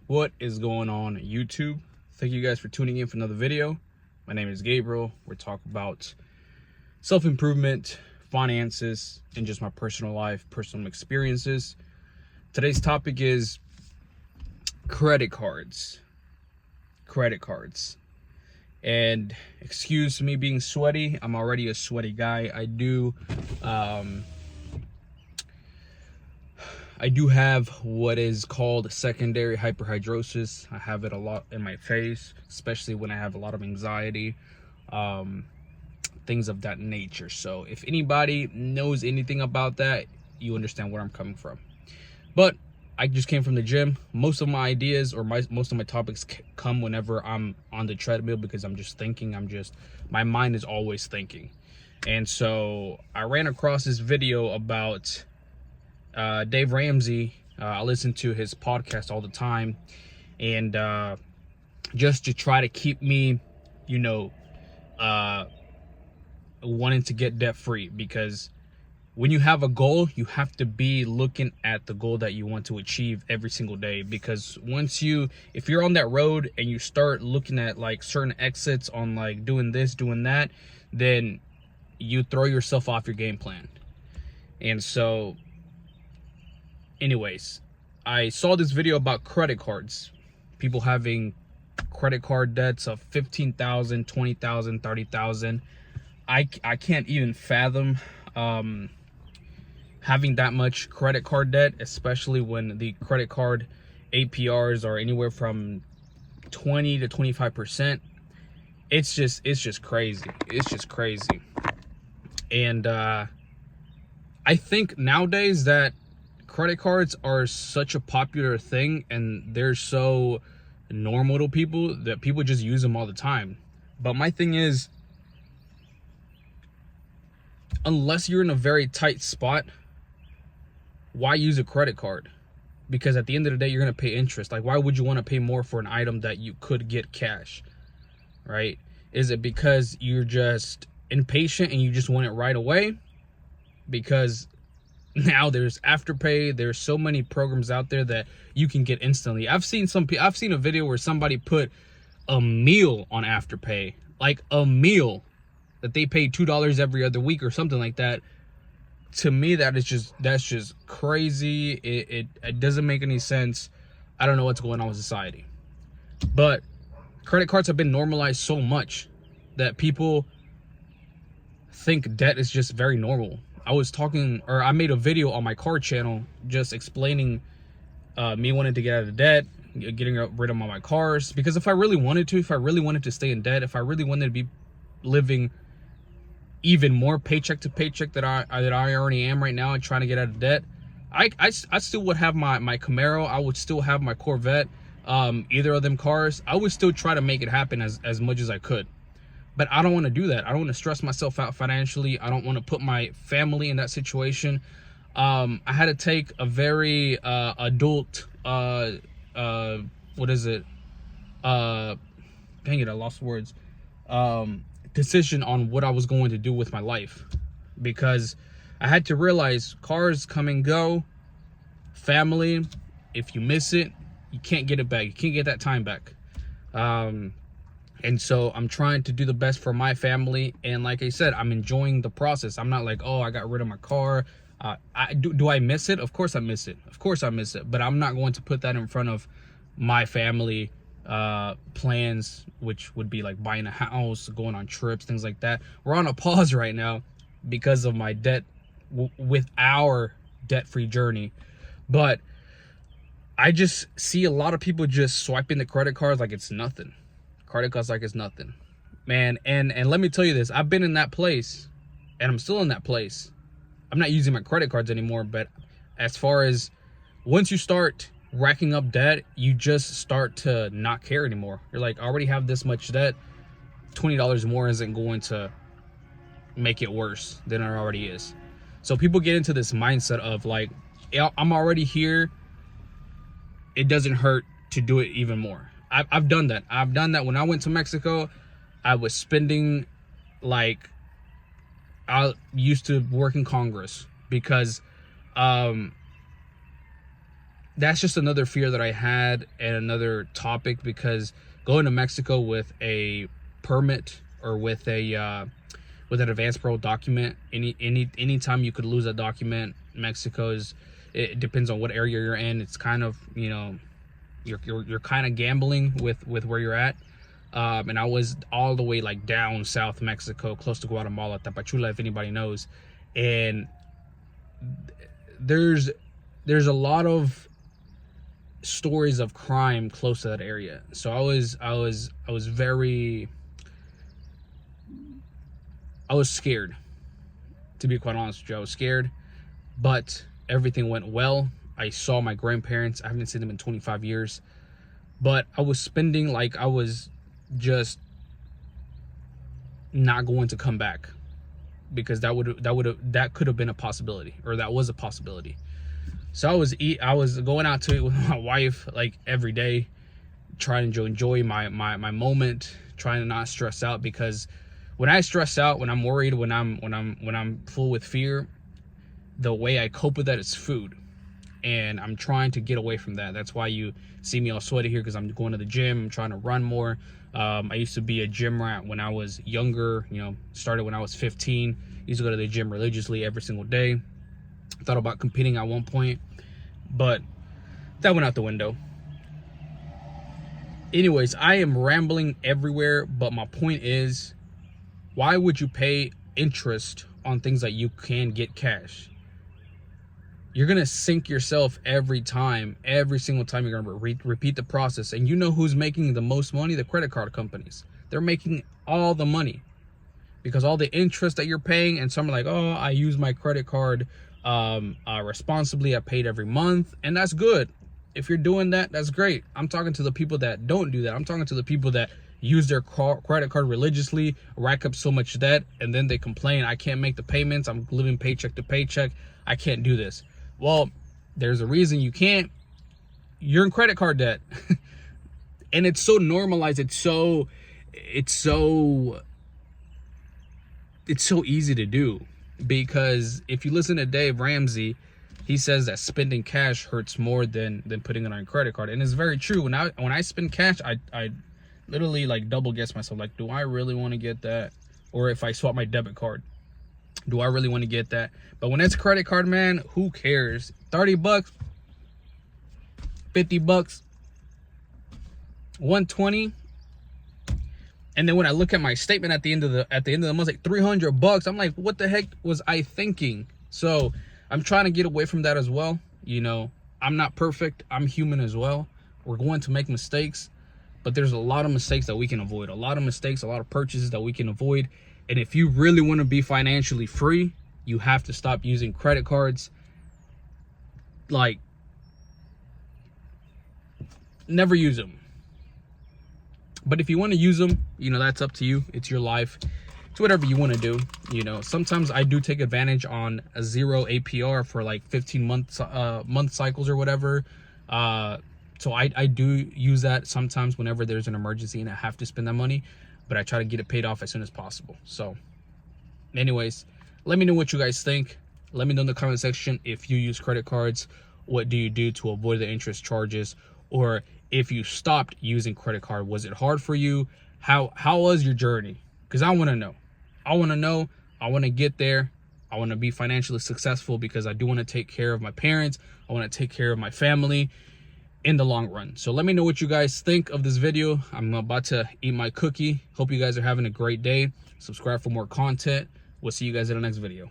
What is going on YouTube? Thank you guys for tuning in for another video. My name is Gabriel. We're talking about self-improvement, finances, and just my personal life, personal experiences. Today's topic is credit cards. Credit cards. And excuse me being sweaty. I'm already a sweaty guy. I do have what is called secondary hyperhidrosis. I have it a lot in my face, especially when I have a lot of anxiety, things of that nature. So if anybody knows anything about that, you understand where I'm coming from. But I just came from the gym. Most of my ideas or most of my topics come whenever I'm on the treadmill, because I'm just thinking. My mind is always thinking. And so I ran across this video about Dave Ramsey. I listen to his podcast all the time, and just to try to keep me, wanting to get debt free, because when you have a goal, you have to be looking at the goal that you want to achieve every single day. Because if you're on that road and you start looking at like certain exits on like doing this, doing that, then you throw yourself off your game plan. And so anyways, I saw this video about credit cards. People having credit card debts of $15,000, $20,000, $30,000. I can't even fathom having that much credit card debt, especially when the credit card APRs are anywhere from 20 to 25%. It's just crazy. It's just crazy. And I think nowadays that credit cards are such a popular thing and they're so normal to people that people just use them all the time. But my thing is, unless you're in a very tight spot, why use a credit card? Because at the end of the day, you're going to pay interest. Like, why would you want to pay more for an item that you could get cash, right? Is it because you're just impatient and you just want it right away? Because now there's Afterpay. There's so many programs out there that you can get instantly. I've seen a video where somebody put a meal on Afterpay, like a meal that they paid $2 every other week or something like that. To me, that's just crazy. It doesn't make any sense. I don't know what's going on with society. But credit cards have been normalized so much that people think debt is just very normal. I made a video on my car channel just explaining me wanting to get out of debt, getting rid of all my cars. Because if I really wanted to stay in debt, if I really wanted to be living even more paycheck to paycheck that I already am right now and trying to get out of debt, I still would have my Camaro. I would still have my Corvette, either of them cars. I would still try to make it happen as much as I could. But I don't want to do that. I don't want to stress myself out financially. I don't want to put my family in that situation. I had to take a very adult, dang it, I lost words. Decision on what I was going to do with my life, because I had to realize cars come and go. Family, if you miss it, you can't get it back. You can't get that time back. And so I'm trying to do the best for my family. And like I said, I'm enjoying the process. I'm not like, oh, I got rid of my car. Do I miss it? Of course I miss it. Of course I miss it. But I'm not going to put that in front of my family plans, which would be like buying a house, going on trips, things like that. We're on a pause right now because of my debt, with our debt-free journey. But I just see a lot of people just swiping the credit cards like it's nothing. Credit cards like it's nothing, man. And let me tell you this, I've been in that place and I'm still in that place. I'm not using my credit cards anymore, but as far as once you start racking up debt, you just start to not care anymore. You're like, I already have this much debt. $20 more isn't going to make it worse than it already is. So people get into this mindset of like, I'm already here. It doesn't hurt to do it even more. I've done that. I've done that when I went to Mexico. I was spending like, I used to work in Congress because that's just another fear that I had, and another topic, because going to Mexico with a permit or with a with an advance parole document, anytime you could lose a document. It depends on what area you're in. It's kind of, you know, you're kind of gambling with where you're at. And I was all the way like down south Mexico, close to Guatemala, Tapachula, if anybody knows. And there's a lot of stories of crime close to that area. So I was scared, to be quite honest with you. I was scared, but everything went well. I saw my grandparents. I haven't seen them in 25 years, but I was spending like I was just not going to come back, because that could have been a possibility, or that was a possibility. So I was going out to it with my wife like every day, trying to enjoy my moment, trying to not stress out, because when I stress out, when I'm worried, when I'm full with fear, the way I cope with that is food. And I'm trying to get away from that. That's why you see me all sweaty here, because I'm going to the gym. I'm trying to run more. I used to be a gym rat when I was younger, you know, started when I was 15. Used to go to the gym religiously every single day. Thought about competing at one point, but that went out the window. Anyways, I am rambling everywhere, but my point is, why would you pay interest on things that you can get cash? You're going to sink yourself every single time. You're going to repeat the process. And you know who's making the most money? The credit card companies. They're making all the money, because all the interest that you're paying, and some are like, oh, I use my credit card responsibly. I paid every month, and that's good. If you're doing that, that's great. I'm talking to the people that don't do that. I'm talking to the people that use their credit card religiously, rack up so much debt, and then they complain, I can't make the payments. I'm living paycheck to paycheck. I can't do this. Well, there's a reason you can't. You're in credit card debt. And it's so normalized. It's so easy to do, because if you listen to Dave Ramsey, he says that spending cash hurts more than putting it on a credit card. And it's very true. When I spend cash, I literally like double guess myself. Like, do I really want to get that? Or if I swap my debit card, do I really want to get that? But when it's credit card, man, who cares? $30, $50, $120. And then when I look at my statement at the end of the month, like $300, I'm like, what the heck was I thinking? So I'm trying to get away from that as well. You know, I'm not perfect. I'm human as well. We're going to make mistakes, but there's a lot of mistakes that we can avoid. A lot of purchases that we can avoid. And if you really want to be financially free, you have to stop using credit cards. Like, never use them. But if you want to use them, you know, that's up to you. It's your life. It's whatever you want to do. You know, sometimes I do take advantage on a 0 APR for like 15 month cycles or whatever. So I do use that sometimes whenever there's an emergency and I have to spend that money, but I try to get it paid off as soon as possible. So anyways, let me know what you guys think. Let me know in the comment section if you use credit cards. What do you do to avoid the interest charges? Or if you stopped using credit card, was it hard for you? How was your journey? Because I want to know. I want to get there. I want to be financially successful, because I do want to take care of my parents. I want to take care of my family in the long run. So let me know what you guys think of this video. I'm about to eat my cookie. Hope you guys are having a great day. Subscribe for more content. We'll see you guys in the next video.